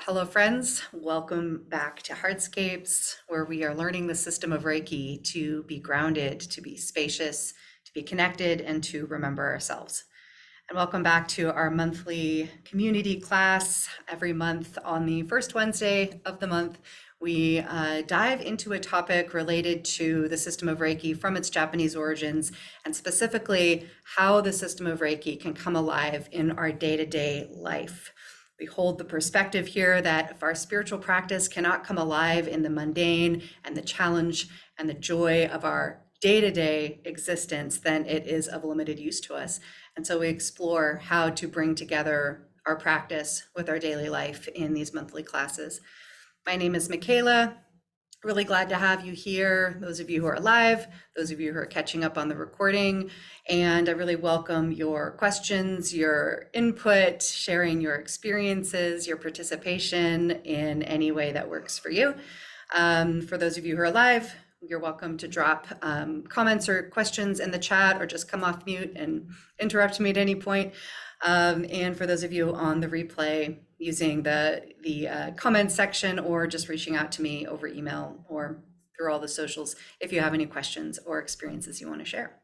Hello, friends. Welcome back to Hardscapes, where we are learning the system of Reiki to be grounded, to be spacious, to be connected, and to remember ourselves. And welcome back to our monthly community class. Every month on the first Wednesday of the month, we dive into a topic related to the system of Reiki from its Japanese origins, and specifically how the system of Reiki can come alive in our day-to-day life. We hold the perspective here that if our spiritual practice cannot come alive in the mundane and the challenge and the joy of our day-to-day existence, then it is of limited use to us. And so we explore how to bring together our practice with our daily life in these monthly classes. My name is Michaela. Really glad to have you here, those of you who are live, those of you who are catching up on the recording, and I really welcome your questions, your input, sharing your experiences, your participation in any way that works for you. For those of you who are live, you're welcome to drop comments or questions in the chat or just come off mute and interrupt me at any point. And for those of you on the replay, using the comment section or just reaching out to me over email or through all the socials if you have any questions or experiences you want to share.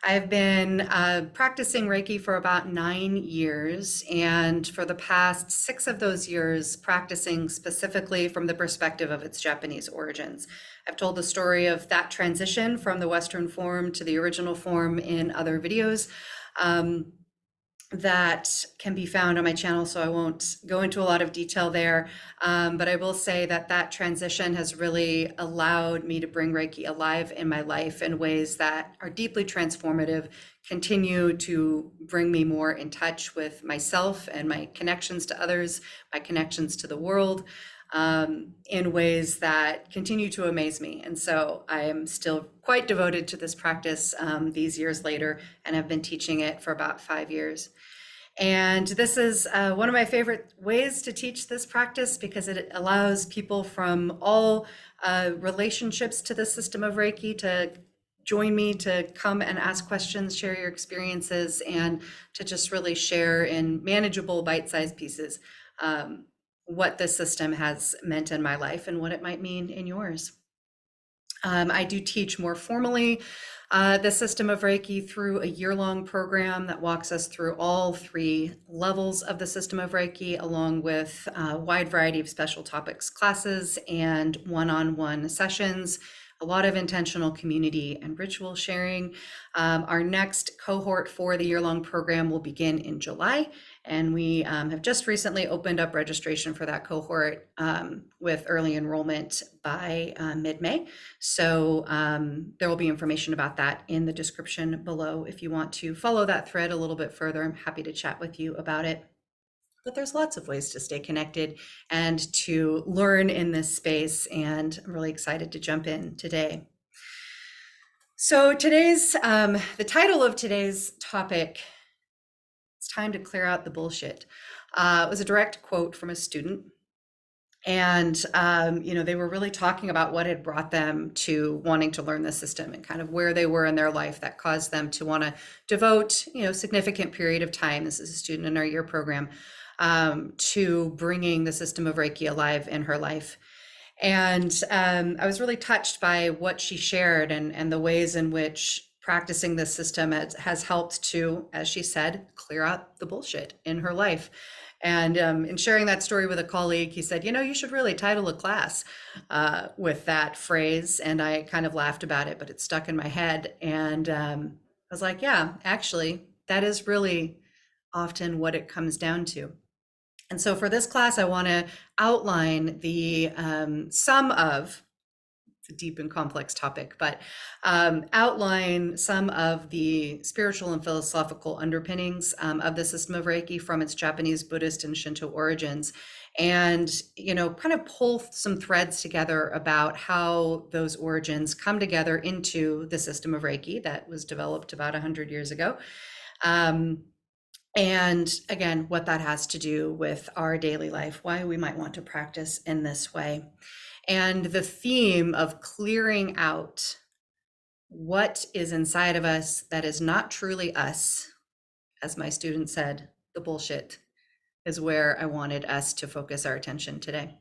I've been practicing Reiki for about 9 years, and for the past 6 of those years, practicing specifically from the perspective of its Japanese origins. I've told the story of that transition from the Western form to the original form in other videos. That can be found on my channel, so I won't go into a lot of detail there. But I will say that that transition has really allowed me to bring Reiki alive in my life in ways that are deeply transformative, continue to bring me more in touch with myself and my connections to others, my connections to the world, in ways that continue to amaze me. And so I am still quite devoted to this practice these years later, and have been teaching it for about 5 years. And this is one of my favorite ways to teach this practice because it allows people from all relationships to the system of Reiki to join me, to come and ask questions, share your experiences, and to just really share in manageable bite-sized pieces what this system has meant in my life and what it might mean in yours. I do teach more formally the system of Reiki through a year-long program that walks us through all 3 levels of the system of Reiki, along with a wide variety of special topics classes and one-on-one sessions, a lot of intentional community and ritual sharing. Our next cohort for the year-long program will begin in July, and we have just recently opened up registration for that cohort with early enrollment by mid-May. So there will be information about that in the description below. If you want to follow that thread a little bit further, I'm happy to chat with you about it. But there's lots of ways to stay connected and to learn in this space, and I'm really excited to jump in today. So the title of today's topic, it's time to clear out the bullshit, was a direct quote from a student. And, they were really talking about what had brought them to wanting to learn the system and kind of where they were in their life that caused them to want to devote, significant period of time. This is a student in our year program, to bringing the system of Reiki alive in her life. And I was really touched by what she shared and the ways in which practicing this system has helped to, as she said, clear out the bullshit in her life. And in sharing that story with a colleague, he said, you should really title a class with that phrase. And I kind of laughed about it, but it stuck in my head. And I was like, yeah, actually, that is really often what it comes down to. And so for this class, I want to outline the sum of, it's a deep and complex topic, but outline some of the spiritual and philosophical underpinnings of the system of Reiki from its Japanese, Buddhist, and Shinto origins. And, kind of pull some threads together about how those origins come together into the system of Reiki that was developed about 100 years ago. And again, what that has to do with our daily life, why we might want to practice in this way. And the theme of clearing out what is inside of us that is not truly us, as my student said, the bullshit, is where I wanted us to focus our attention today.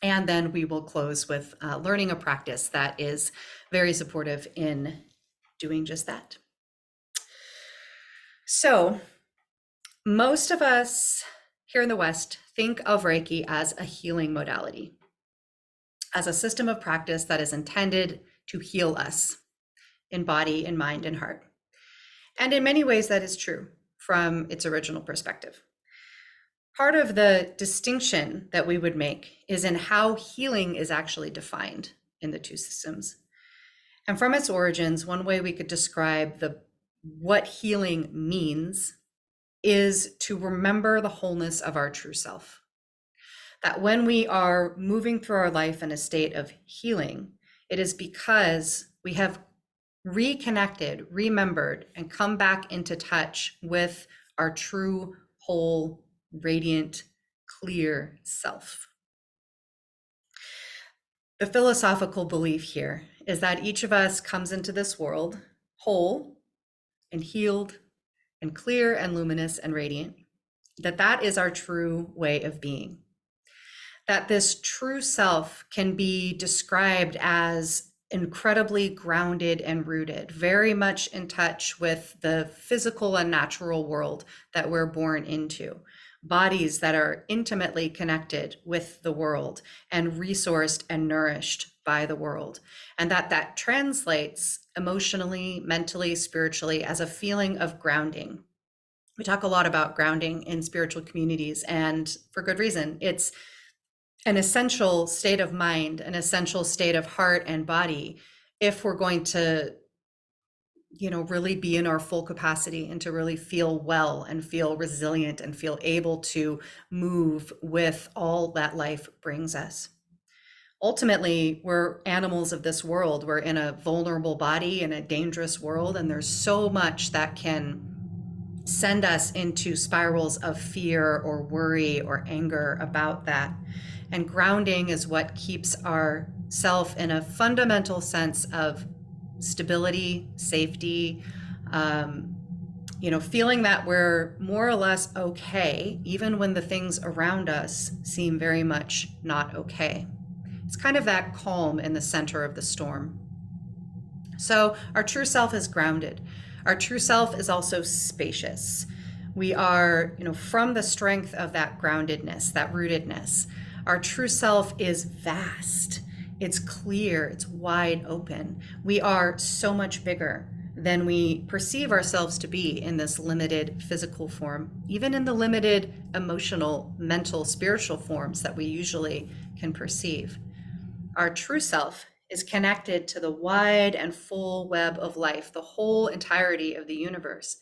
And then we will close with learning a practice that is very supportive in doing just that. So, most of us here in the West think of Reiki as a healing modality, as a system of practice that is intended to heal us in body, in mind, and heart. And in many ways, that is true from its original perspective. Part of the distinction that we would make is in how healing is actually defined in the two systems. And from its origins, one way we could describe what healing means is to remember the wholeness of our true self. That when we are moving through our life in a state of healing, it is because we have reconnected, remembered, and come back into touch with our true, whole, radiant, clear self. The philosophical belief here is that each of us comes into this world whole and healed and clear and luminous and radiant, that is our true way of being. That this true self can be described as incredibly grounded and rooted, very much in touch with the physical and natural world that we're born into. Bodies that are intimately connected with the world and resourced and nourished by the world. And that translates emotionally, mentally, spiritually as a feeling of grounding. We talk a lot about grounding in spiritual communities, and for good reason. It's an essential state of mind, an essential state of heart and body, if we're going to, really be in our full capacity and to really feel well and feel resilient and feel able to move with all that life brings us. Ultimately, we're animals of this world. We're in a vulnerable body in a dangerous world, and there's so much that can send us into spirals of fear or worry or anger about that. And grounding is what keeps our self in a fundamental sense of stability, safety, feeling that we're more or less okay, even when the things around us seem very much not okay. It's kind of that calm in the center of the storm. So our true self is grounded. Our true self is also spacious. We are, from the strength of that groundedness, that rootedness, our true self is vast. It's clear, it's wide open. We are so much bigger than we perceive ourselves to be in this limited physical form, even in the limited emotional, mental, spiritual forms that we usually can perceive. Our true self is connected to the wide and full web of life, the whole entirety of the universe.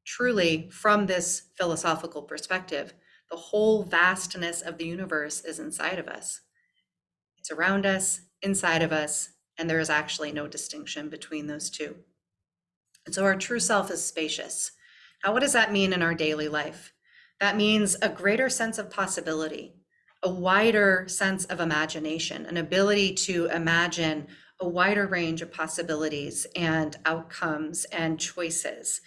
Truly, from this philosophical perspective, the whole vastness of the universe is inside of us. It's around us, inside of us, and there is actually no distinction between those two. And so our true self is spacious. Now, what does that mean in our daily life? That means a greater sense of possibility, a wider sense of imagination, an ability to imagine a wider range of possibilities and outcomes and choices.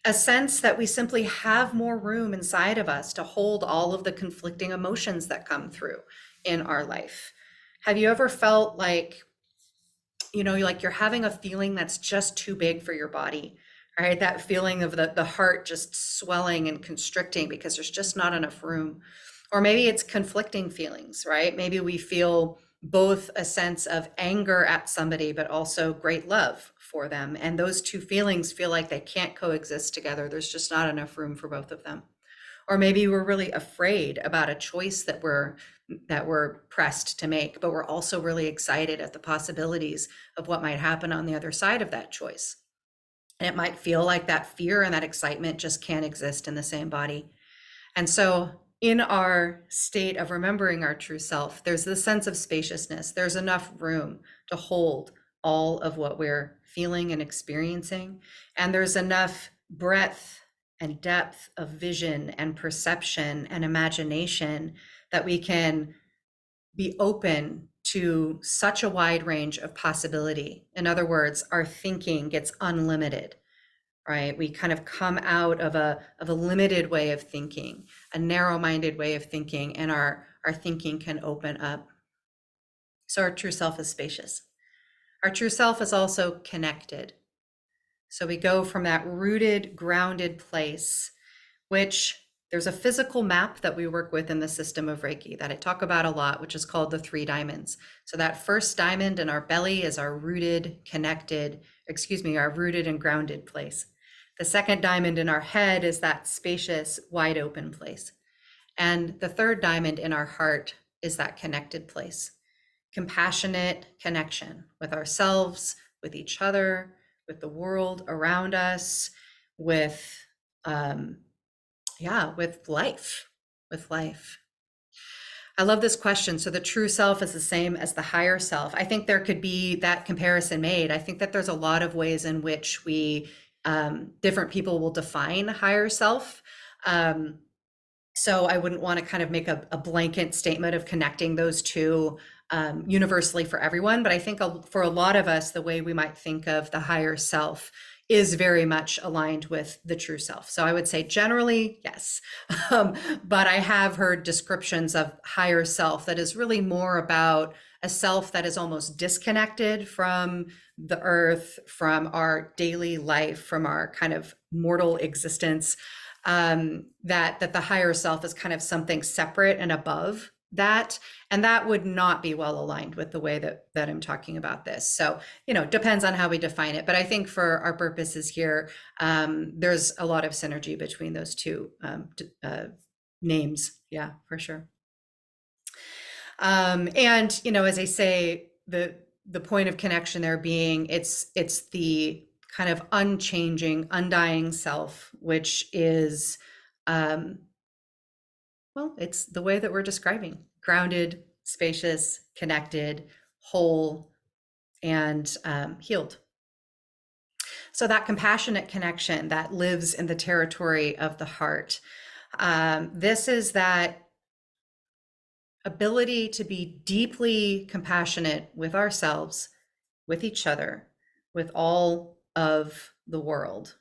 A sense that we simply have more room inside of us to hold all of the conflicting emotions that come through in our life. Have you ever felt like, you're having a feeling that's just too big for your body, right? That feeling of the heart just swelling and constricting because there's just not enough room. Or maybe it's conflicting feelings, right? Maybe we feel both a sense of anger at somebody, but also great love for them. And those two feelings feel like they can't coexist together. There's just not enough room for both of them. Or maybe we're really afraid about a choice that we're pressed to make, but we're also really excited at the possibilities of what might happen on the other side of that choice. And it might feel like that fear and that excitement just can't exist in the same body. And so in our state of remembering our true self, there's this sense of spaciousness. There's enough room to hold all of what we're feeling and experiencing. And there's enough breadth and depth of vision and perception and imagination that we can be open to such a wide range of possibility. In other words, our thinking gets unlimited, right? We kind of come out of a limited way of thinking, a narrow-minded way of thinking, and our thinking can open up. So our true self is spacious. Our true self is also connected. So we go from that rooted, grounded place, which there's a physical map that we work with in the system of Reiki that I talk about a lot, which is called the 3 diamonds. So that first diamond in our belly is our rooted, connected, our rooted and grounded place. The second diamond in our head is that spacious, wide open place. And the third diamond in our heart is that connected place. Compassionate connection with ourselves, with each other, with the world around us, with with life. I love this question. So the true self is the same as the higher self. I think there could be that comparison made. I think that there's a lot of ways in which different people will define higher self. So I wouldn't want to kind of make a blanket statement of connecting those two universally for everyone. But I think for a lot of us, the way we might think of the higher self is very much aligned with the true self. So I would say generally, yes. But I have heard descriptions of higher self that is really more about a self that is almost disconnected from the earth, from our daily life, from our kind of mortal existence. That the higher self is kind of something separate and above that, and that would not be well aligned with the way that I'm talking about this. So depends on how we define it, but I think for our purposes here, there's a lot of synergy between those two names. Yeah, for sure. And as I say, the point of connection there being it's the kind of unchanging, undying self, which is, it's the way that we're describing: grounded, spacious, connected, whole, and healed. So that compassionate connection that lives in the territory of the heart, this is that ability to be deeply compassionate with ourselves, with each other, with all of the world,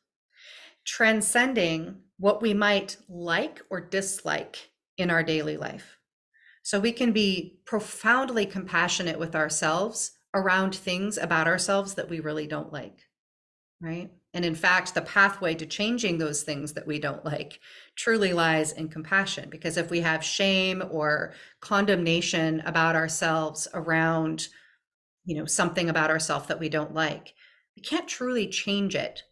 transcending what we might like or dislike in our daily life. So we can be profoundly compassionate with ourselves around things about ourselves that we really don't like, right? And in fact, the pathway to changing those things that we don't like truly lies in compassion, because if we have shame or condemnation about ourselves around, something about ourselves that we don't like, we can't truly change it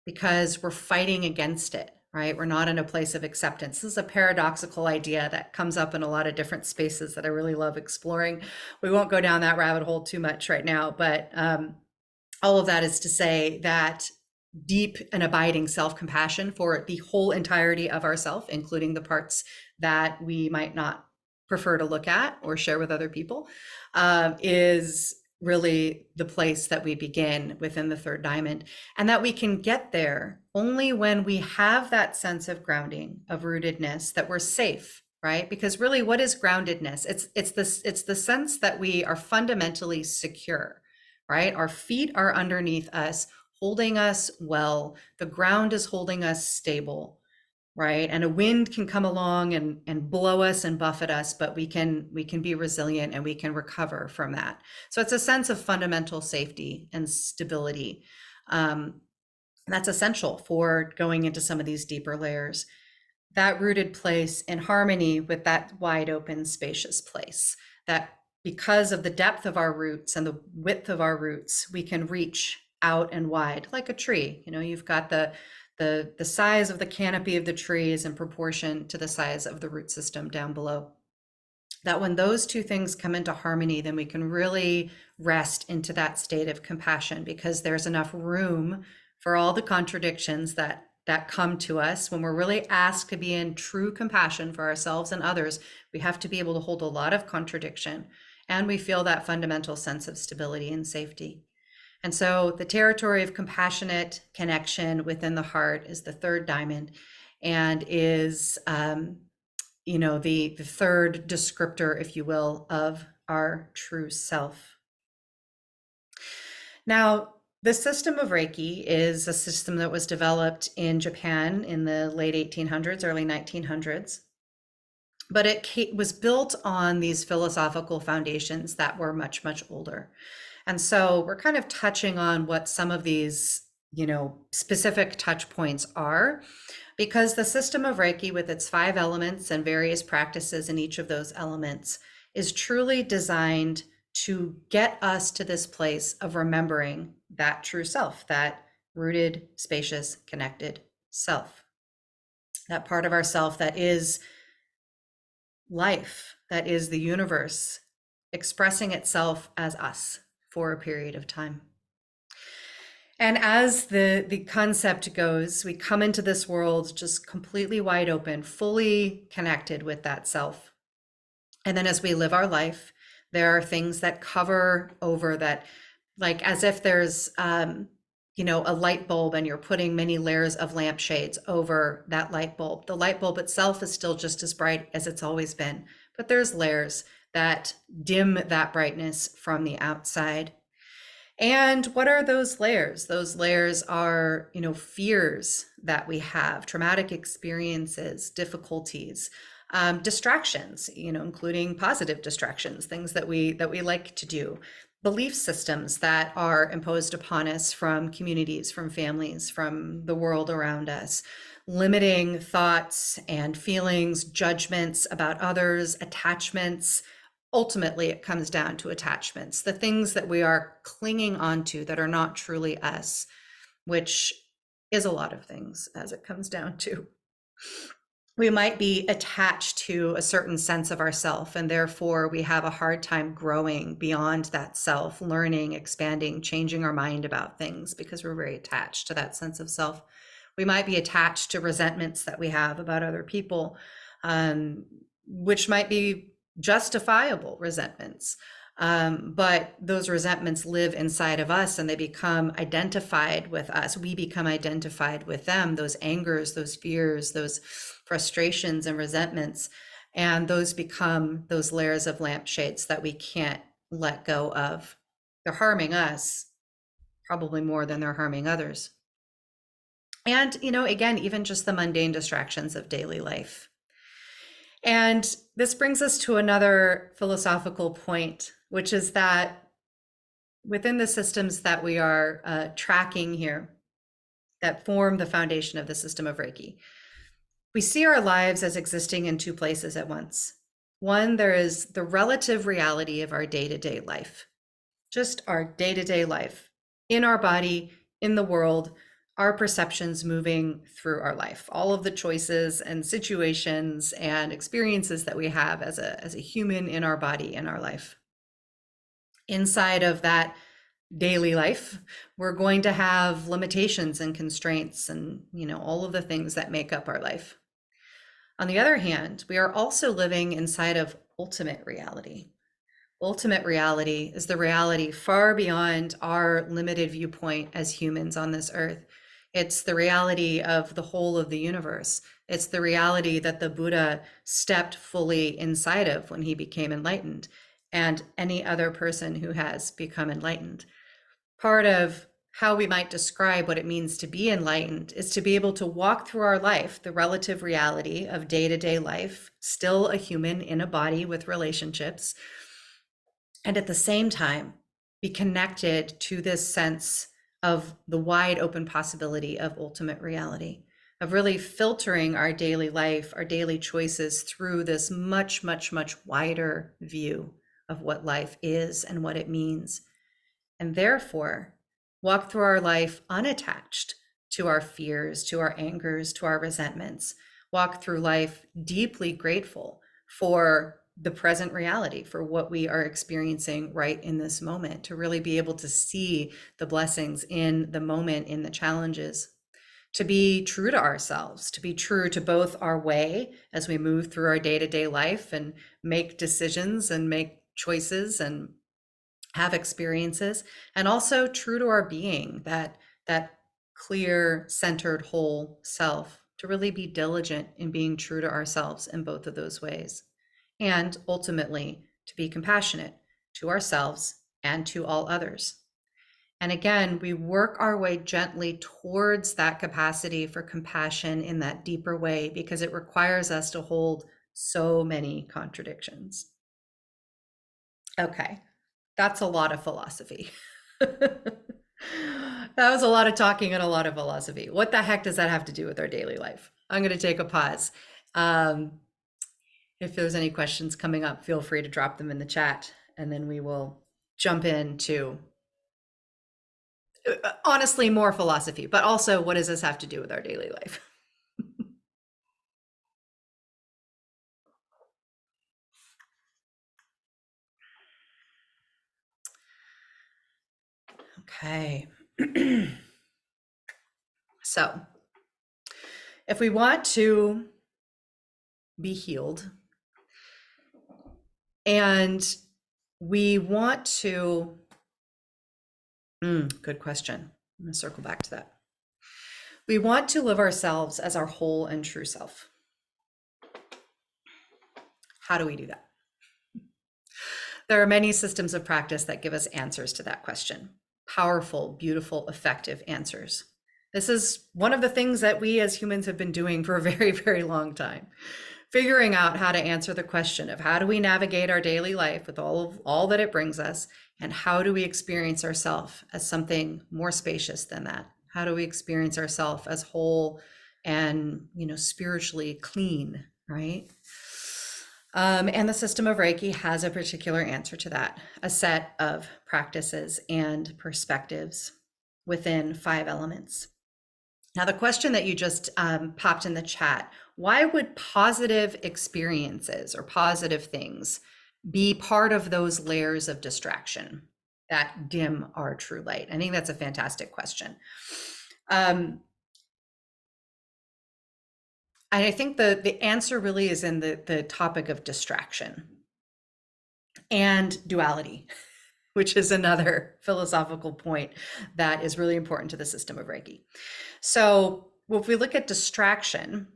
because we're fighting against it, right? We're not in a place of acceptance. This is a paradoxical idea that comes up in a lot of different spaces that I really love exploring. We won't go down that rabbit hole too much right now, but all of that is to say that deep and abiding self-compassion for the whole entirety of ourself, including the parts that we might not prefer to look at or share with other people, is really the place that we begin within the 3rd diamond. And that we can get there only when we have that sense of grounding, of rootedness, that we're safe, right? Because really, what is groundedness? It's the sense that we are fundamentally secure, right? Our feet are underneath us, holding us well. The ground is holding us stable, right? And a wind can come along and blow us and buffet us, but we can be resilient and we can recover from that. So it's a sense of fundamental safety and stability. That's essential for going into some of these deeper layers. That rooted place in harmony with that wide open, spacious place, that because of the depth of our roots and the width of our roots, we can reach out and wide like a tree. You've got the size of the canopy of the tree is in proportion to the size of the root system down below. That when those two things come into harmony, then we can really rest into that state of compassion, because there's enough room for all the contradictions that come to us. When we're really asked to be in true compassion for ourselves and others, we have to be able to hold a lot of contradiction, and we feel that fundamental sense of stability and safety. And so the territory of compassionate connection within the heart is the 3rd diamond, and is, the 3rd descriptor, if you will, of our true self. Now, The system of Reiki is a system that was developed in Japan in the late 1800s, early 1900s. But it was built on these philosophical foundations that were much, much older. And so we're kind of touching on what some of these, specific touch points are, because the system of Reiki, with its 5 elements and various practices in each of those elements, is truly designed to get us to this place of remembering that true self, that rooted, spacious, connected self, that part of ourself that is life, that is the universe expressing itself as us for a period of time. And as the concept goes, we come into this world just completely wide open, fully connected with that self. And then as we live our life, there are things that cover over that, like as if there's a light bulb and you're putting many layers of lampshades over that light bulb. The light bulb itself is still just as bright as it's always been, but there's layers that dim that brightness from the outside. And what are those layers? Those layers are, fears that we have, traumatic experiences, difficulties, distractions, including positive distractions, things that we like to do, belief systems that are imposed upon us from communities, from families, from the world around us, limiting thoughts and feelings, judgments about others, attachments. Ultimately, it comes down to attachments, the things that we are clinging onto that are not truly us, which is a lot of things as it comes down to. We might be attached to a certain sense of ourself, and therefore we have a hard time growing beyond that self, learning, expanding, changing our mind about things because we're very attached to that sense of self. We might be attached to resentments that we have about other people, which might be justifiable resentments. But those resentments live inside of us and they become identified with us. We become identified with them, those angers, those fears, those frustrations and resentments. And those become those layers of lampshades that we can't let go of. They're harming us probably more than they're harming others. And, again, even just the mundane distractions of daily life. And this brings us to another philosophical point, which is that within the systems that we are tracking here, that form the foundation of the system of Reiki, we see our lives as existing in 2 places at once. One, there is the relative reality of our day-to-day life, just our day-to-day life in our body, in the world, our perceptions moving through our life, all of the choices and situations and experiences that we have as a human in our body, in our life. Inside of that daily life, we're going to have limitations and constraints and, all of the things that make up our life. On the other hand, we are also living inside of ultimate reality. Ultimate reality is the reality far beyond our limited viewpoint as humans on this earth. It's the reality of the whole of the universe. It's the reality that the Buddha stepped fully inside of when he became enlightened, and any other person who has become enlightened. Part of how we might describe what it means to be enlightened is to be able to walk through our life, the relative reality of day-to-day life, still a human in a body with relationships, and at the same time be connected to this sense of the wide open possibility of ultimate reality, of really filtering our daily life, our daily choices through this much, much, much wider view of what life is and what it means. And therefore, walk through our life unattached to our fears, to our angers, to our resentments. Walk through life deeply grateful for the present reality, for what we are experiencing right in this moment, to really be able to see the blessings in the moment, in the challenges, to be true to ourselves, to be true to both our way as we move through our day-to-day life and make decisions and make choices and have experiences, and also true to our being, that clear, centered, whole self, to really be diligent in being true to ourselves in both of those ways. And ultimately, to be compassionate to ourselves and to all others. And again, we work our way gently towards that capacity for compassion in that deeper way because it requires us to hold so many contradictions. Okay, that's a lot of philosophy. That was a lot of talking and a lot of philosophy. What the heck does that have to do with our daily life? I'm going to take a pause. Um, if there's any questions coming up, feel free to drop them in the chat, and then we will jump into honestly more philosophy, but also what does this have to do with our daily life? Okay. So, if we want to be healed and we want to, good question. I'm going to circle back to that. We want to live ourselves as our whole and true self. How do we do that? There are many systems of practice that give us answers to that question. Powerful, beautiful, effective answers. This is one of the things that we as humans have been doing for a very, very long time. Figuring out how to answer the question of how do we navigate our daily life with all that it brings us, and how do we experience ourselves as something more spacious than that? How do we experience ourselves as whole and, spiritually clean, right? And the system of Reiki has a particular answer to that, a set of practices and perspectives within 5 elements. Now, the question that you just popped in the chat, why would positive experiences or positive things be part of those layers of distraction that dim our true light? I think that's a fantastic question. I think the answer really is in the topic of distraction and duality, which is another philosophical point that is really important to the system of Reiki. So if we look at distraction,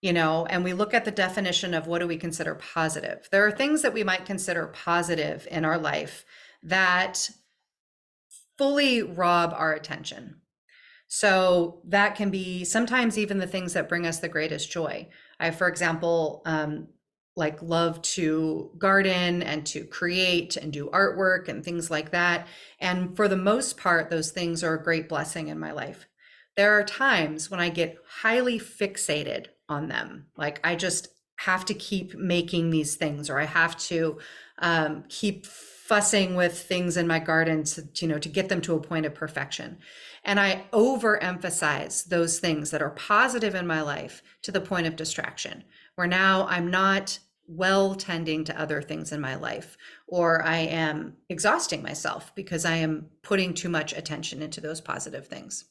and we look at the definition of what do we consider positive, there are things that we might consider positive in our life that fully rob our attention. So that can be sometimes even the things that bring us the greatest joy. I, for example, love to garden and to create and do artwork and things like that. And for the most part, those things are a great blessing in my life. There are times when I get highly fixated on them. Like I just have to keep making these things, or I have to keep fussing with things in my garden to get them to a point of perfection. And I overemphasize those things that are positive in my life to the point of distraction, where now I'm not well tending to other things in my life, or I am exhausting myself because I am putting too much attention into those positive things.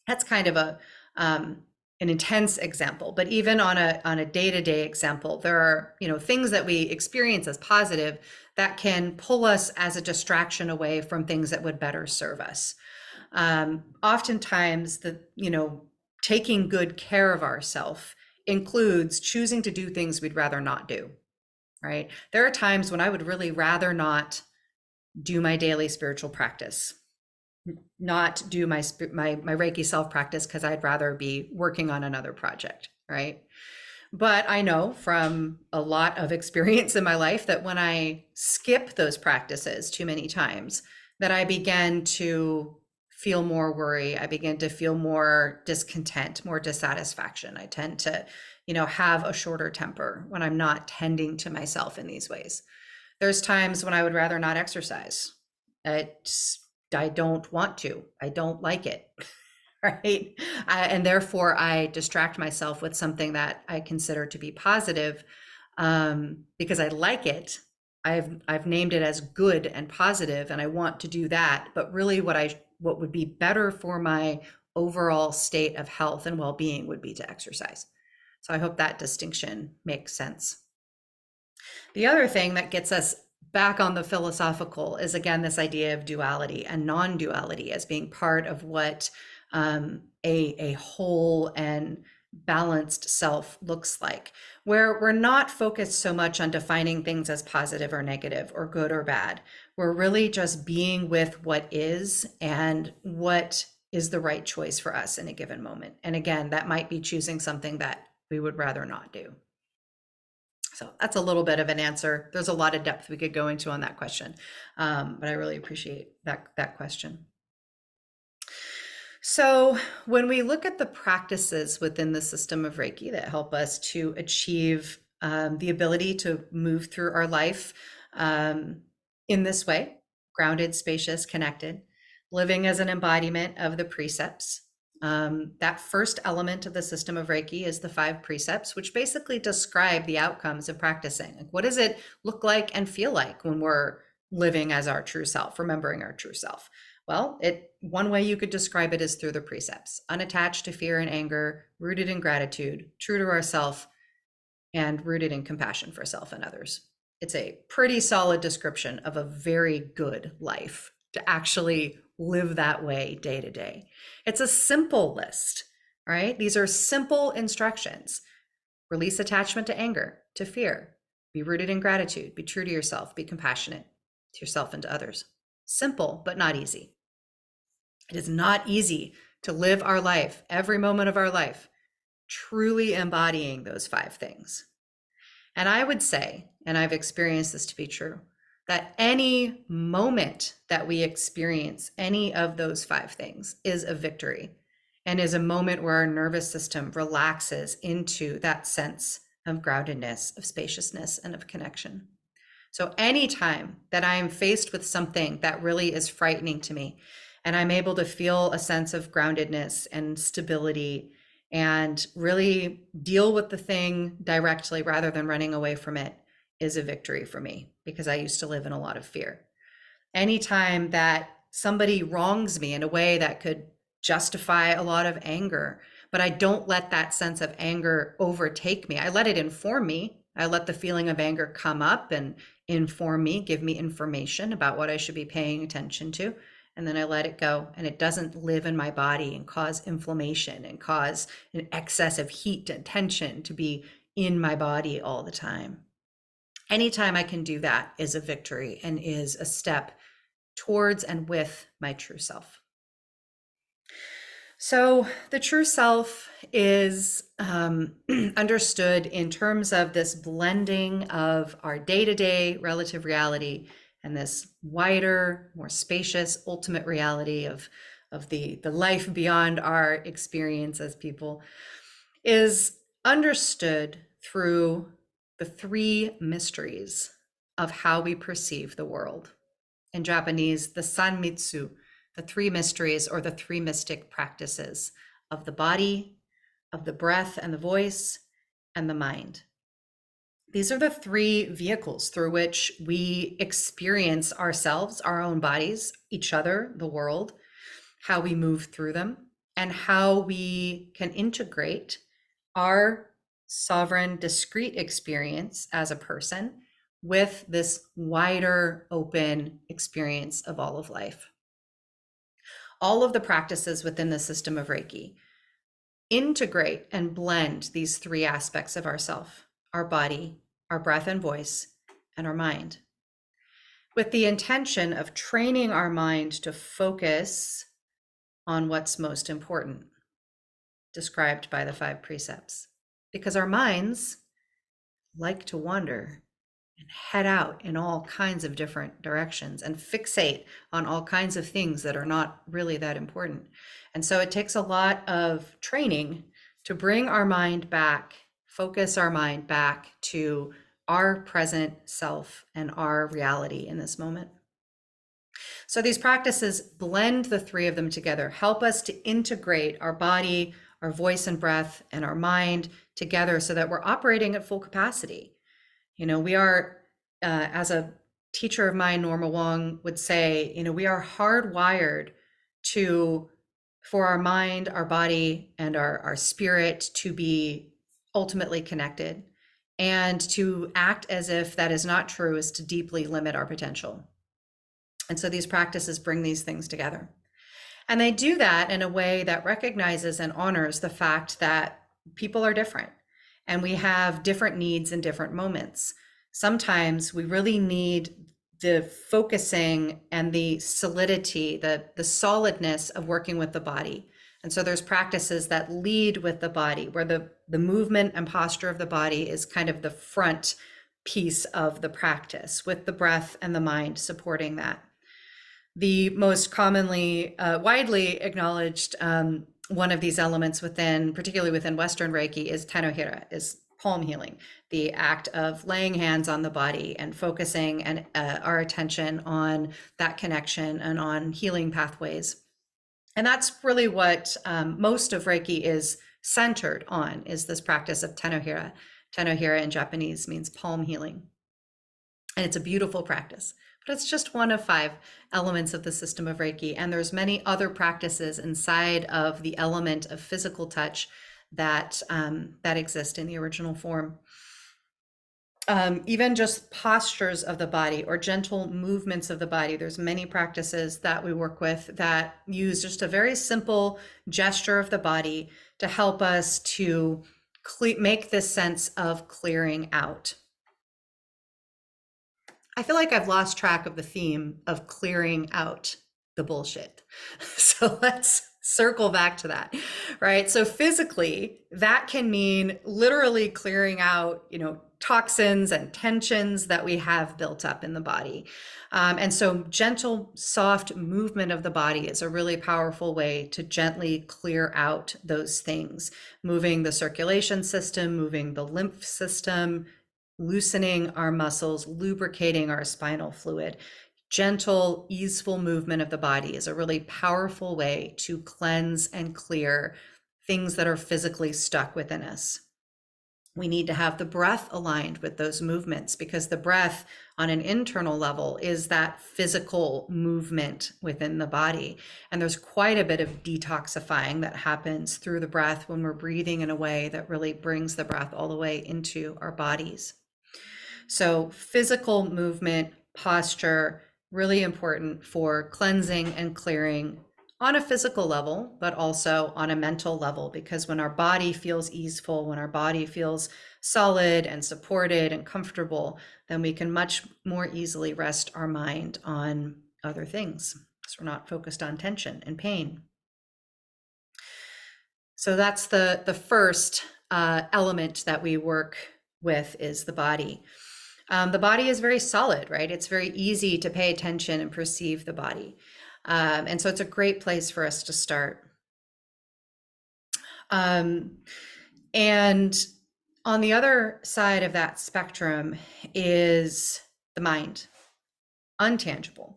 That's kind of an intense example, but even on a day-to-day example, there are things that we experience as positive that can pull us as a distraction away from things that would better serve us. Oftentimes, taking good care of ourselves includes choosing to do things we'd rather not do, right? There are times when I would really rather not do my daily spiritual practice, not do my Reiki self practice, because I'd rather be working on another project, right? But I know from a lot of experience in my life that when I skip those practices too many times, that I begin to feel more worry. I begin to feel more discontent, more dissatisfaction. I tend to, have a shorter temper when I'm not tending to myself in these ways. There's times when I would rather not exercise. I don't want to. I don't like it. Right. And therefore, I distract myself with something that I consider to be positive because I like it. I've named it as good and positive, and I want to do that. But really, what would be better for my overall state of health and well-being would be to exercise. So I hope that distinction makes sense. The other thing that gets us back on the philosophical is, again, this idea of duality and non-duality as being part of what a whole and balanced self looks like, where we're not focused so much on defining things as positive or negative or good or bad. We're really just being with what is and what is the right choice for us in a given moment. And again, that might be choosing something that we would rather not do. So that's a little bit of an answer. There's a lot of depth we could go into on that question, but I really appreciate that question. So when we look at the practices within the system of Reiki that help us to achieve the ability to move through our life in this way, grounded, spacious, connected, living as an embodiment of the precepts. That first element of the system of Reiki is the 5 precepts, which basically describe the outcomes of practicing. Like, what does it look like and feel like when we're living as our true self, remembering our true self? Well, one way you could describe it is through the precepts: unattached to fear and anger, rooted in gratitude, true to ourself, and rooted in compassion for self and others. It's a pretty solid description of a very good life to actually live that way day to day. It's a simple list, right? These are simple instructions. Release attachment to anger, to fear. Be rooted in gratitude. Be true to yourself. Be compassionate to yourself and to others. Simple, but not easy. It is not easy to live our life, every moment of our life, truly embodying those 5 things. And I would say, and I've experienced this to be true, that any moment that we experience any of those 5 things is a victory and is a moment where our nervous system relaxes into that sense of groundedness, of spaciousness, and of connection. So anytime that I am faced with something that really is frightening to me, and I'm able to feel a sense of groundedness and stability and really deal with the thing directly rather than running away from it, is a victory for me, because I used to live in a lot of fear. Anytime that somebody wrongs me in a way that could justify a lot of anger, but I don't let that sense of anger overtake me. I let it inform me. I let the feeling of anger come up and inform me, give me information about what I should be paying attention to. And then I let it go, and it doesn't live in my body and cause inflammation and cause an excess of heat and tension to be in my body all the time. Anytime I can do that is a victory and is a step towards and with my true self. So the true self is understood in terms of this blending of our day-to-day relative reality and this wider, more spacious, ultimate reality of the life beyond our experience as people, is understood through the 3 mysteries of how we perceive the world. In Japanese, the Sanmitsu, the 3 mysteries, or the 3 mystic practices of the body, of the breath and the voice, and the mind. These are the 3 vehicles through which we experience ourselves, our own bodies, each other, the world, how we move through them, and how we can integrate our sovereign, discrete experience as a person with this wider, open experience of all of life. All of the practices within the system of Reiki integrate and blend these 3 aspects of ourself: our body, our breath and voice, and our mind, with the intention of training our mind to focus on what's most important, described by the 5 precepts. Because our minds like to wander and head out in all kinds of different directions and fixate on all kinds of things that are not really that important. And so it takes a lot of training to bring our mind back, focus our mind back to our present self and our reality in this moment. So these practices blend the 3 of them together, help us to integrate our body, our voice and breath, and our mind together so that we're operating at full capacity. You know, we are, as a teacher of mine, Norma Wong, would say, you know, we are hardwired for our mind, our body, and our spirit to be ultimately connected. And to act as if that is not true is to deeply limit our potential. And so these practices bring these things together. And they do that in a way that recognizes and honors the fact that people are different and we have different needs in different moments. Sometimes we really need the focusing and the solidity, the solidness of working with the body. And so there's practices that lead with the body, where the movement and posture of the body is kind of the front piece of the practice, with the breath and the mind supporting that. The most commonly, widely acknowledged one of these elements within, particularly within Western Reiki, is Tenohira, is palm healing, the act of laying hands on the body and focusing and our attention on that connection and on healing pathways. And that's really what most of Reiki is centered on, is this practice of Tenohira. Tenohira in Japanese means palm healing. And it's a beautiful practice, but it's just one of 5 elements of the system of Reiki. And there's many other practices inside of the element of physical touch that that exist in the original form. Even just postures of the body or gentle movements of the body. There's many practices that we work with that use just a very simple gesture of the body to help us to make this sense of clearing out. I feel like I've lost track of the theme of clearing out the bullshit. So let's circle back to that, right? So physically, that can mean literally clearing out, toxins and tensions that we have built up in the body. And so gentle, soft movement of the body is a really powerful way to gently clear out those things, moving the circulation system, moving the lymph system, loosening our muscles, lubricating our spinal fluid. Gentle, easeful movement of the body is a really powerful way to cleanse and clear things that are physically stuck within us. We need to have the breath aligned with those movements, because the breath on an internal level is that physical movement within the body. And there's quite a bit of detoxifying that happens through the breath when we're breathing in a way that really brings the breath all the way into our bodies. So physical movement, posture, really important for cleansing and clearing on a physical level, but also on a mental level, because when our body feels easeful, when our body feels solid and supported and comfortable, then we can much more easily rest our mind on other things, because we're not focused on tension and pain. So that's the first element that we work with, is the body. The body is very solid, right? It's very easy to pay attention and perceive the body. And so it's a great place for us to start. And on the other side of that spectrum is the mind, untangible,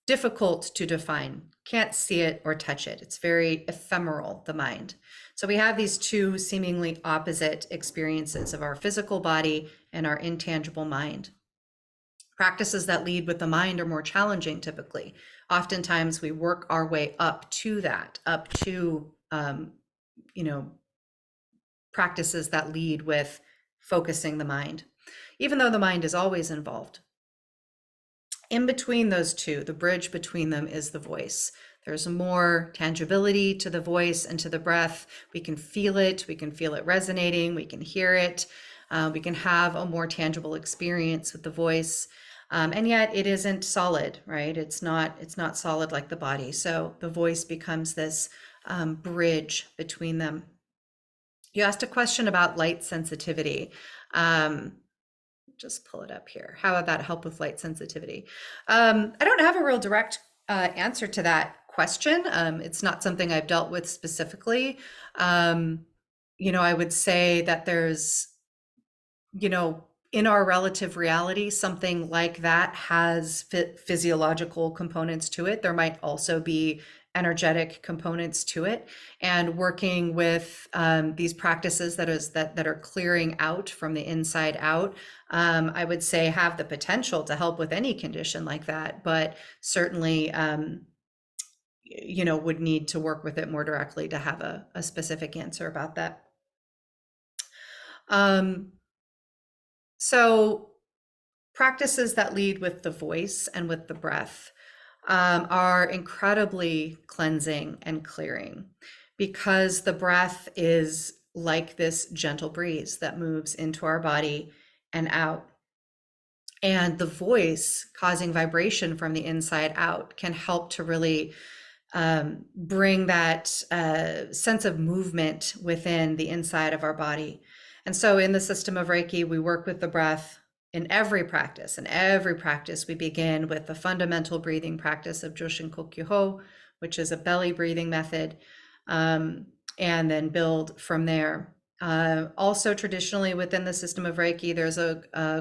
difficult to define, can't see it or touch it. It's very ephemeral, the mind. So we have these two seemingly opposite experiences of our physical body and our intangible mind. Practices that lead with the mind are more challenging typically. Oftentimes we work our way up to that, up to, practices that lead with focusing the mind, even though the mind is always involved. In between those two, the bridge between them, is the voice. There's more tangibility to the voice and to the breath. We can feel it resonating, we can hear it, we can have a more tangible experience with the voice. And yet it isn't solid, right? It's not solid like the body. So the voice becomes this bridge between them. You asked a question about light sensitivity. Just pull it up here. How would that help with light sensitivity? I don't have a real direct answer to that question. It's not something I've dealt with specifically. I would say that there's, in our relative reality, something like that has physiological components to it. There might also be energetic components to it, and working with these practices that are clearing out from the inside out, I would say have the potential to help with any condition like that, but certainly would need to work with it more directly to have a specific answer about that. So practices that lead with the voice and with the breath are incredibly cleansing and clearing, because the breath is like this gentle breeze that moves into our body and out. And the voice causing vibration from the inside out can help to really bring that sense of movement within the inside of our body. And so in the system of Reiki, we work with the breath in every practice. In every practice, we begin with the fundamental breathing practice of Joshin Kokyu, which is a belly breathing method, and then build from there. Also, traditionally within the system of Reiki, there's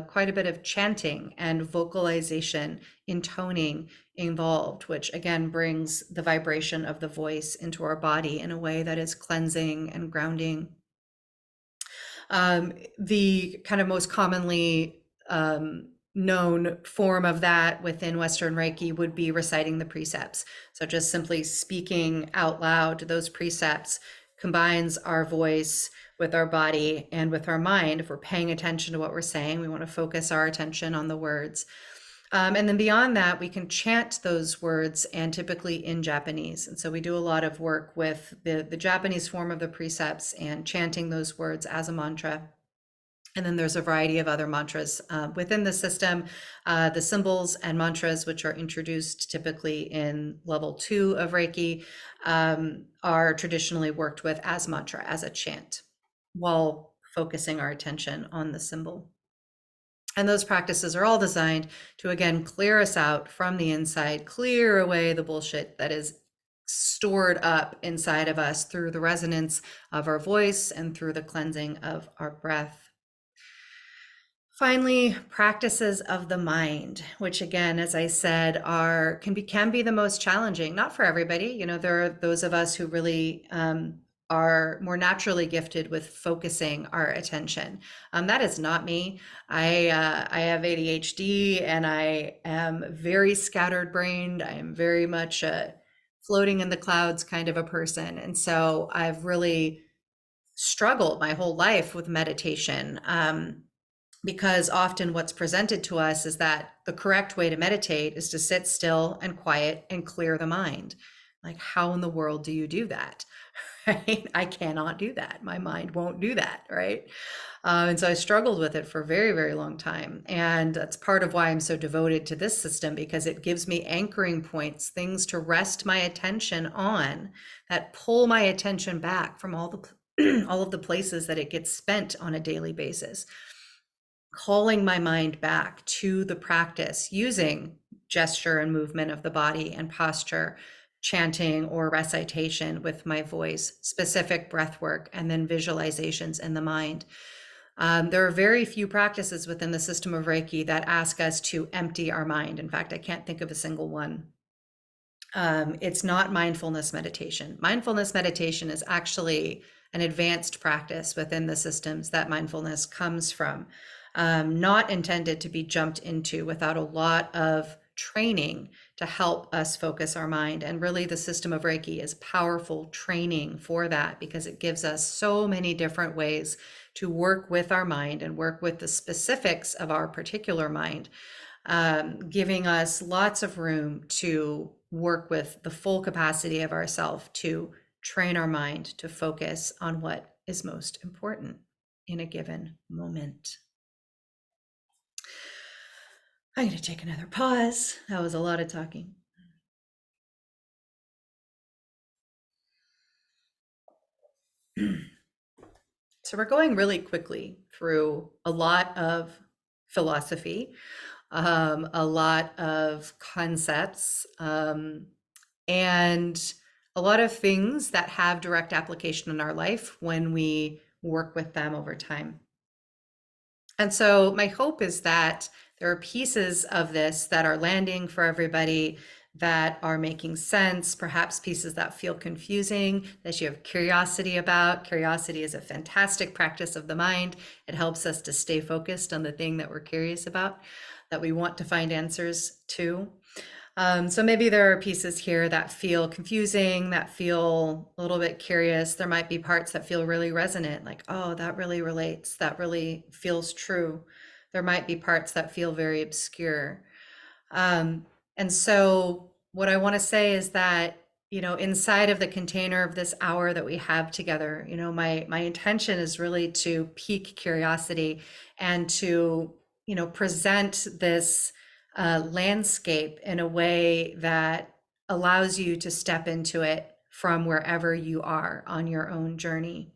quite a bit of chanting and vocalization, intoning involved, which again brings the vibration of the voice into our body in a way that is cleansing and grounding. The kind of most commonly known form of that within Western Reiki would be reciting the precepts. So just simply speaking out loud those precepts combines our voice with our body and with our mind. If we're paying attention to what we're saying, we want to focus our attention on the words. And then beyond that, we can chant those words, and typically in Japanese. And so we do a lot of work with the Japanese form of the precepts and chanting those words as a mantra. And then there's a variety of other mantras within the system. The symbols and mantras, which are introduced typically in level 2 of Reiki, are traditionally worked with as mantra, as a chant, while focusing our attention on the symbol. And those practices are all designed to, again, clear us out from the inside, clear away the bullshit that is stored up inside of us through the resonance of our voice and through the cleansing of our breath. Finally, practices of the mind, which again, as I said, can be the most challenging. Not for everybody. You know, there are those of us who really are more naturally gifted with focusing our attention. That is not me. I have ADHD and I am very scattered brained. I am very much a floating in the clouds kind of a person. And so I've really struggled my whole life with meditation. Because often what's presented to us is that the correct way to meditate is to sit still and quiet and clear the mind. Like, how in the world do you do that? Right? I cannot do that. My mind won't do that, right? And so I struggled with it for a very, very long time. And that's part of why I'm so devoted to this system, because it gives me anchoring points, things to rest my attention on that pull my attention back from all of the places that it gets spent on a daily basis, calling my mind back to the practice using gesture and movement of the body and posture, chanting or recitation with my voice, specific breath work, and then visualizations in the mind. There are very few practices within the system of Reiki that ask us to empty our mind. In fact, I can't think of a single one. It's not mindfulness meditation. Mindfulness meditation is actually an advanced practice within the systems that mindfulness comes from. Not intended to be jumped into without a lot of training to help us focus our mind. And really, the system of Reiki is powerful training for that, because it gives us so many different ways to work with our mind and work with the specifics of our particular mind, giving us lots of room to work with the full capacity of ourself to train our mind to focus on what is most important in a given moment. I'm going to take another pause. That was a lot of talking. So we're going really quickly through a lot of philosophy, a lot of concepts, and a lot of things that have direct application in our life when we work with them over time. And so my hope is that there are pieces of this that are landing for everybody, that are making sense, perhaps pieces that feel confusing, that you have curiosity about. Curiosity is a fantastic practice of the mind. It helps us to stay focused on the thing that we're curious about, that we want to find answers to. So maybe there are pieces here that feel confusing, that feel a little bit curious. There might be parts that feel really resonant, like, oh, that really relates, that really feels true. There might be parts that feel very obscure. And so what I want to say is that inside of the container of this hour that we have together, my intention is really to pique curiosity and to, present this landscape in a way that allows you to step into it from wherever you are on your own journey.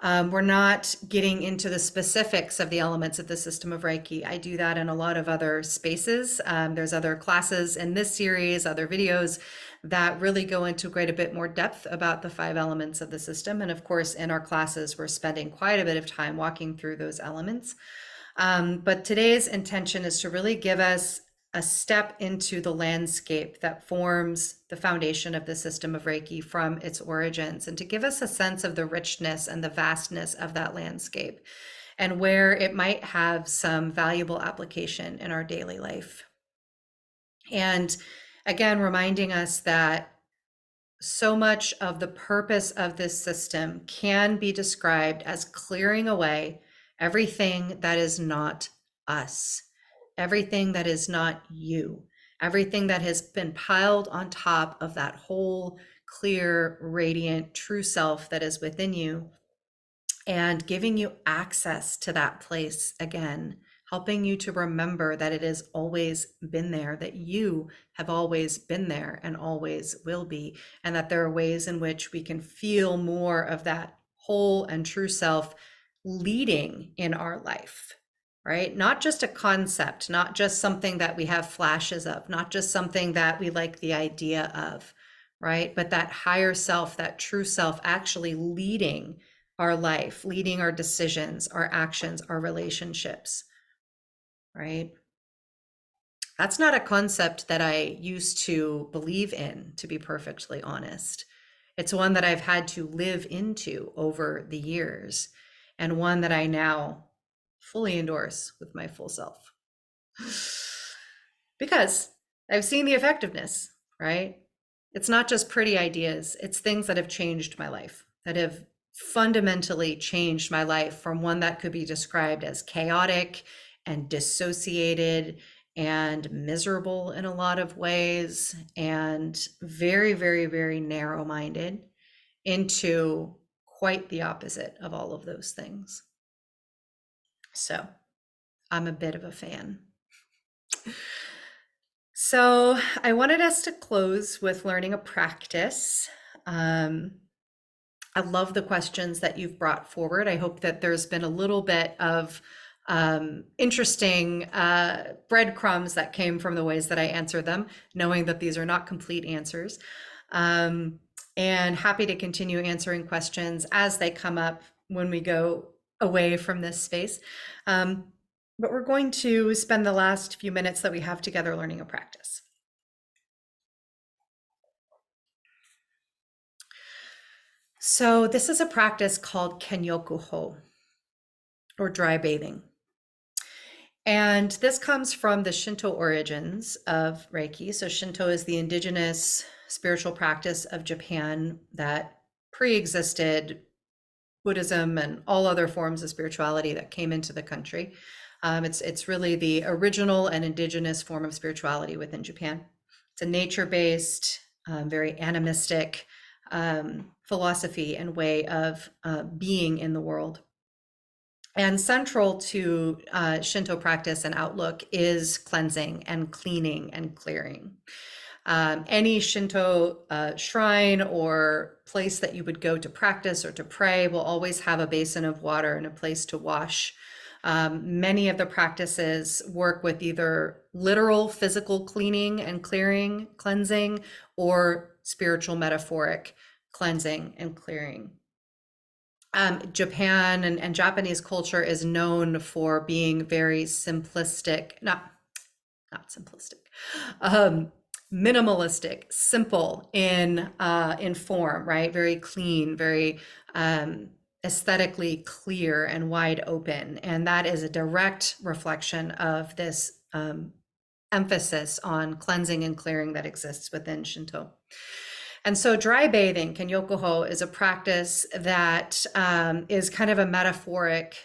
We're not getting into the specifics of the elements of the system of Reiki. I do that in a lot of other spaces. There's other classes in this series, other videos that really go into quite a bit more depth about the 5 elements of the system. And of course, in our classes, we're spending quite a bit of time walking through those elements. But today's intention is to really give us a step into the landscape that forms the foundation of the system of Reiki from its origins, and to give us a sense of the richness and the vastness of that landscape and where it might have some valuable application in our daily life. And again, reminding us that so much of the purpose of this system can be described as clearing away everything that is not us, everything that is not you, everything that has been piled on top of that whole clear, radiant, true self that is within you, and giving you access to that place again, helping you to remember that it has always been there, that you have always been there and always will be, and that there are ways in which we can feel more of that whole and true self leading in our life, right? Not just a concept, not just something that we have flashes of, not just something that we like the idea of, right? But that higher self, that true self actually leading our life, leading our decisions, our actions, our relationships, right? That's not a concept that I used to believe in, to be perfectly honest. It's one that I've had to live into over the years, and one that I now fully endorse with my full self. Because I've seen the effectiveness, right? It's not just pretty ideas, it's things that have changed my life, that have fundamentally changed my life from one that could be described as chaotic and dissociated and miserable in a lot of ways and very, very, very narrow-minded into quite the opposite of all of those things. So I'm a bit of a fan. So I wanted us to close with learning a practice. I love the questions that you've brought forward. I hope that there's been a little bit of interesting breadcrumbs that came from the ways that I answer them, knowing that these are not complete answers. And happy to continue answering questions as they come up when we go away from this space. But we're going to spend the last few minutes that we have together learning a practice. So this is a practice called Kenyoku-ho, or dry bathing. And this comes from the Shinto origins of Reiki. So Shinto is the indigenous spiritual practice of Japan that pre-existed Buddhism and all other forms of spirituality that came into the country. It's really the original and indigenous form of spirituality within Japan. It's a nature-based, very animistic philosophy and way of being in the world. And central to Shinto practice and outlook is cleansing and cleaning and clearing. Any Shinto shrine or place that you would go to practice or to pray will always have a basin of water and a place to wash. Many of the practices work with either literal physical cleaning and clearing, cleansing, or spiritual metaphoric cleansing and clearing. Japan and Japanese culture is known for being very simplistic, not simplistic, minimalistic, simple in form, right? Very clean, very aesthetically clear and wide open. And that is a direct reflection of this emphasis on cleansing and clearing that exists within Shinto. And so dry bathing, Kenyoku-ho, is a practice that is kind of a metaphoric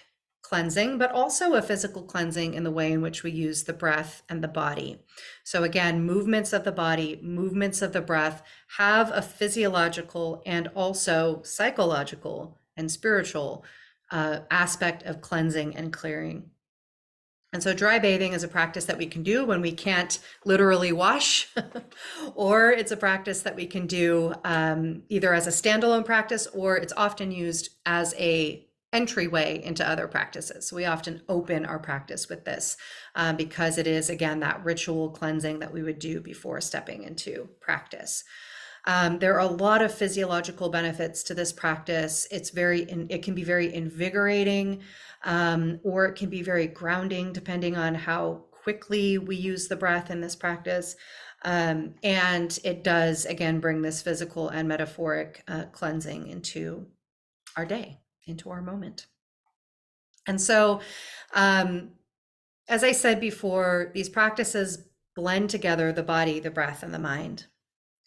cleansing, but also a physical cleansing in the way in which we use the breath and the body. So again, movements of the body, movements of the breath have a physiological and also psychological and spiritual aspect of cleansing and clearing. And so dry bathing is a practice that we can do when we can't literally wash, or it's a practice that we can do either as a standalone practice, or it's often used as a entryway into other practices. So we often open our practice with this because it is, again, that ritual cleansing that we would do before stepping into practice. There are a lot of physiological benefits to this practice. It can be very invigorating, or it can be very grounding, depending on how quickly we use the breath in this practice. And it does, again, bring this physical and metaphoric cleansing into our day, into our moment. And so, as I said before, these practices blend together the body, the breath, and the mind.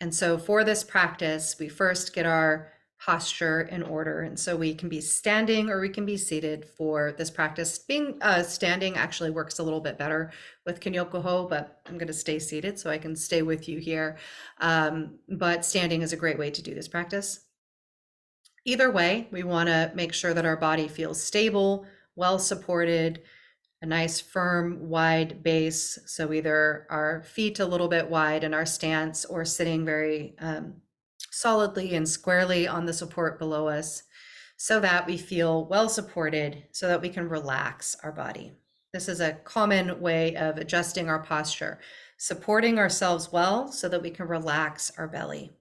And so for this practice, we first get our posture in order. And so we can be standing or we can be seated for this practice. Being standing actually works a little bit better with Kinyoku-ho, but I'm going to stay seated so I can stay with you here. But standing is a great way to do this practice. Either way, we want to make sure that our body feels stable, well supported, a nice firm wide base, so either our feet a little bit wide in our stance or sitting very solidly and squarely on the support below us, so that we feel well supported, so that we can relax our body. This is a common way of adjusting our posture, supporting ourselves well so that we can relax our belly.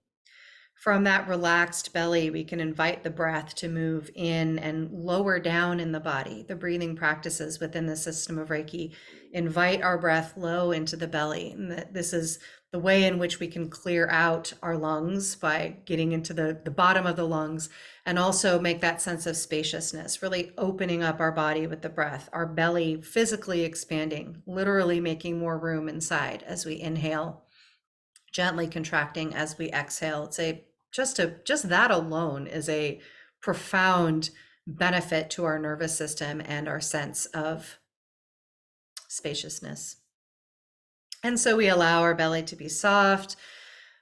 From that relaxed belly, we can invite the breath to move in and lower down in the body. The breathing practices within the system of Reiki invite our breath low into the belly. And this is the way in which we can clear out our lungs by getting into the bottom of the lungs, and also make that sense of spaciousness, really opening up our body with the breath, our belly physically expanding, literally making more room inside as we inhale, gently contracting as we exhale. Just that alone is a profound benefit to our nervous system and our sense of spaciousness. And so we allow our belly to be soft.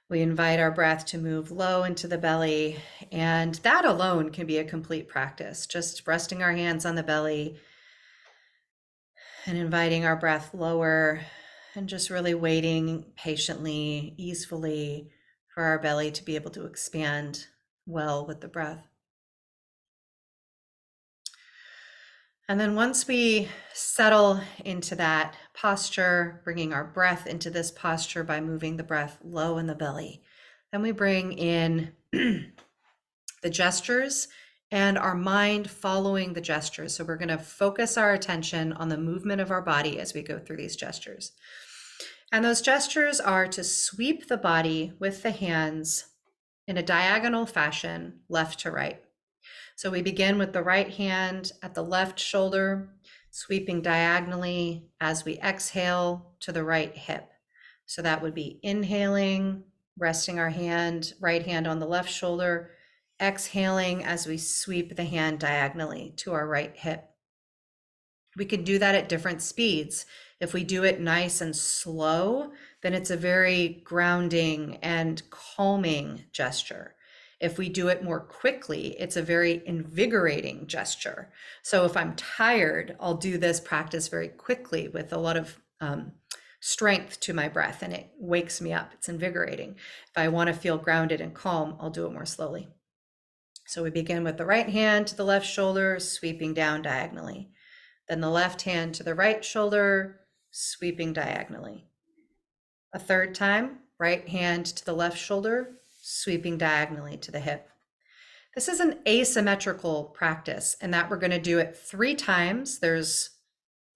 We invite our breath to move low into the belly. And that alone can be a complete practice, just resting our hands on the belly and inviting our breath lower, and just really waiting patiently, easefully for our belly to be able to expand well with the breath. And then once we settle into that posture, bringing our breath into this posture by moving the breath low in the belly, then we bring in the gestures and our mind following the gestures. So we're going to focus our attention on the movement of our body as we go through these gestures. And those gestures are to sweep the body with the hands in a diagonal fashion, left to right. So we begin with the right hand at the left shoulder, sweeping diagonally as we exhale to the right hip. So that would be inhaling, resting our right hand on the left shoulder, exhaling as we sweep the hand diagonally to our right hip. We can do that at different speeds. If we do it nice and slow, then it's a very grounding and calming gesture. If we do it more quickly, it's a very invigorating gesture. So if I'm tired, I'll do this practice very quickly with a lot of strength to my breath, and it wakes me up. It's invigorating. If I want to feel grounded and calm, I'll do it more slowly. So we begin with the right hand to the left shoulder, sweeping down diagonally. Then the left hand to the right shoulder, sweeping diagonally. A third time, right hand to the left shoulder, sweeping diagonally to the hip. This is an asymmetrical practice, in that we're going to do it 3 times. There's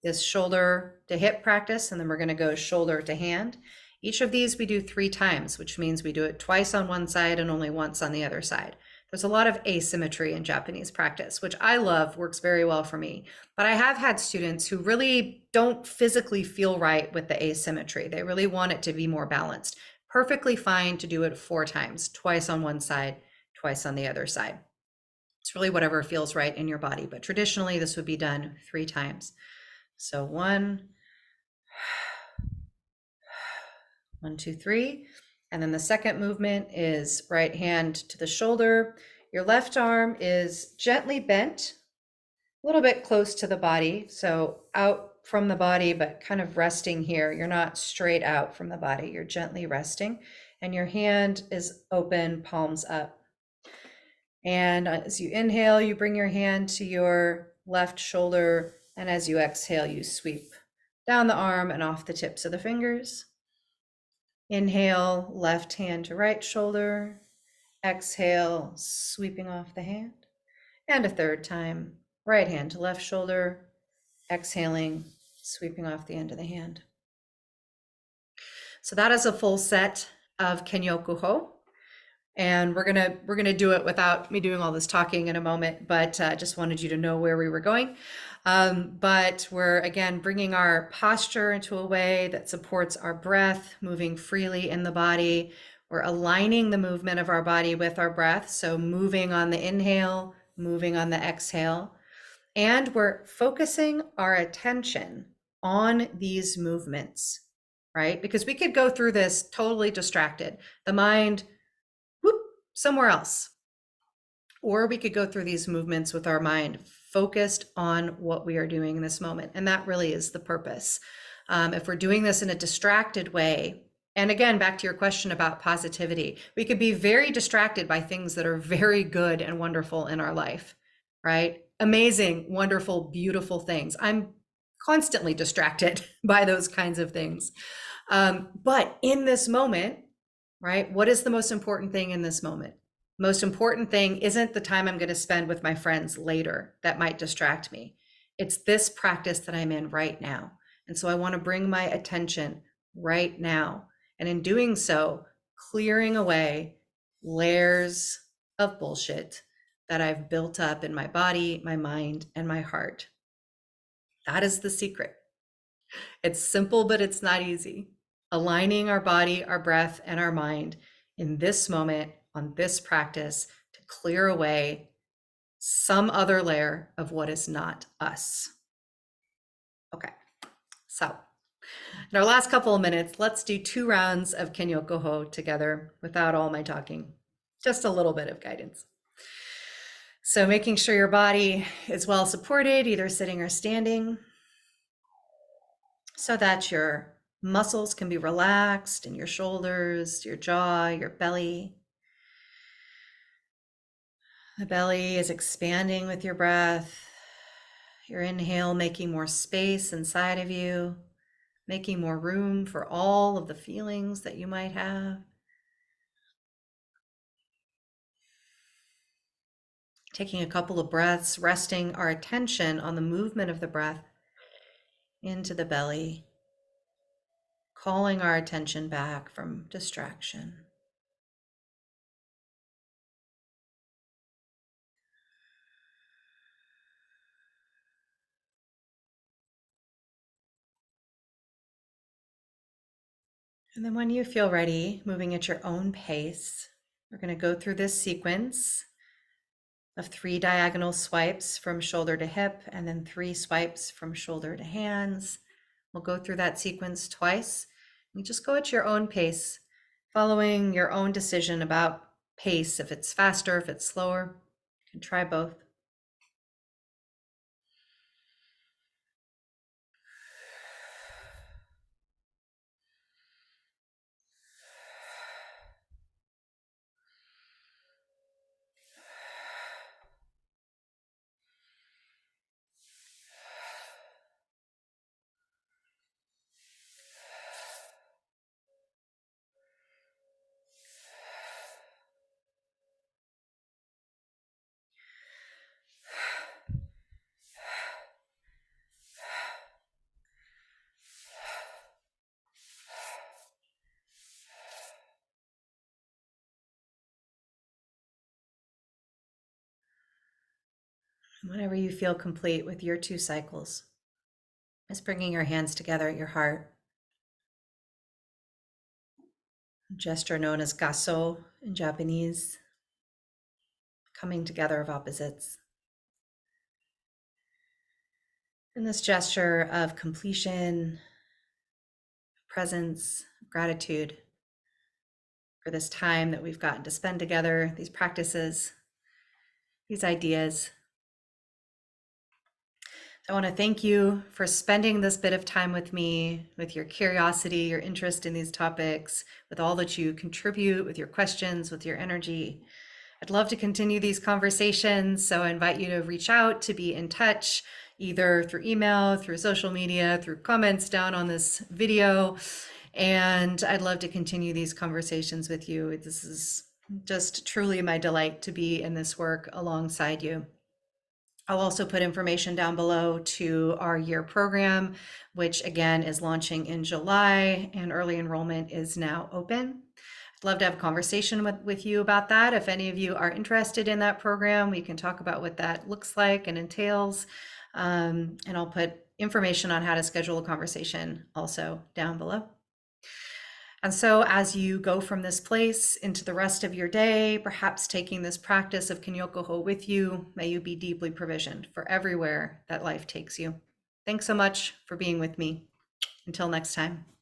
this shoulder to hip practice, and then we're going to go shoulder to hand. Each of these we do 3 times, which means we do it twice on one side and only once on the other side. There's a lot of asymmetry in Japanese practice, which I love, works very well for me. But I have had students who really don't physically feel right with the asymmetry. They really want it to be more balanced. Perfectly fine to do it 4 times, twice on one side, twice on the other side. It's really whatever feels right in your body, but traditionally this would be done 3 times. So 1, 1, 2, 3. And then the second movement is right hand to the shoulder. Your left arm is gently bent, a little bit close to the body. So out from the body, but kind of resting here. You're not straight out from the body, you're gently resting. And your hand is open, palms up. And as you inhale, you bring your hand to your left shoulder. And as you exhale, you sweep down the arm and off the tips of the fingers. Inhale, left hand to right shoulder. Exhale, sweeping off the hand. And a third time, right hand to left shoulder. Exhaling, sweeping off the end of the hand. So that is a full set of Kenyoku-ho. And we're gonna do it without me doing all this talking in a moment, but just wanted you to know where we were going. But we're again bringing our posture into a way that supports our breath, moving freely in the body. We're aligning the movement of our body with our breath, so moving on the inhale, moving on the exhale, and we're focusing our attention on these movements, right? Because we could go through this totally distracted. The mind whoop, somewhere else. Or we could go through these movements with our mind focused on what we are doing in this moment. And that really is the purpose. If we're doing this in a distracted way, and again, back to your question about positivity, we could be very distracted by things that are very good and wonderful in our life, right? Amazing, wonderful, beautiful things. I'm constantly distracted by those kinds of things. But in this moment, right? What is the most important thing in this moment? Most important thing isn't the time I'm going to spend with my friends later that might distract me. It's this practice that I'm in right now. And so I want to bring my attention right now. And in doing so, clearing away layers of bullshit that I've built up in my body, my mind, and my heart. That is the secret. It's simple, but it's not easy. Aligning our body, our breath, and our mind in this moment on this practice to clear away some other layer of what is not us. Okay, so in our last couple of minutes, let's do 2 rounds of Kenyoku-ho together without all my talking, just a little bit of guidance. So making sure your body is well supported, either sitting or standing, so that your muscles can be relaxed in your shoulders, your jaw, your belly. The belly is expanding with your breath. Your inhale making more space inside of you, making more room for all of the feelings that you might have. Taking a couple of breaths, resting our attention on the movement of the breath into the belly, calling our attention back from distraction. And then when you feel ready, moving at your own pace, we're going to go through this sequence of 3 diagonal swipes from shoulder to hip, and then 3 swipes from shoulder to hands. We'll go through that sequence twice. You just go at your own pace, following your own decision about pace, if it's faster, if it's slower. You can try both. Whenever you feel complete with your 2 cycles, just bringing your hands together at your heart. A gesture known as gaso in Japanese. coming together of opposites. In this gesture of completion, presence, gratitude for this time that we've gotten to spend together, these practices, these ideas. I want to thank you for spending this bit of time with me, with your curiosity, your interest in these topics, with all that you contribute, with your questions, with your energy. I'd love to continue these conversations, so I invite you to reach out, to be in touch, either through email, through social media, through comments down on this video. And I'd love to continue these conversations with you. This is just truly my delight to be in this work alongside you. I'll also put information down below to our year program, which again is launching in July, and early enrollment is now open. I'd love to have a conversation with you about that. If any of you are interested in that program, we can talk about what that looks like and entails. And I'll put information on how to schedule a conversation also down below. And so as you go from this place into the rest of your day, perhaps taking this practice of Kinyokoho with you, may you be deeply provisioned for everywhere that life takes you. Thanks so much for being with me. Until next time.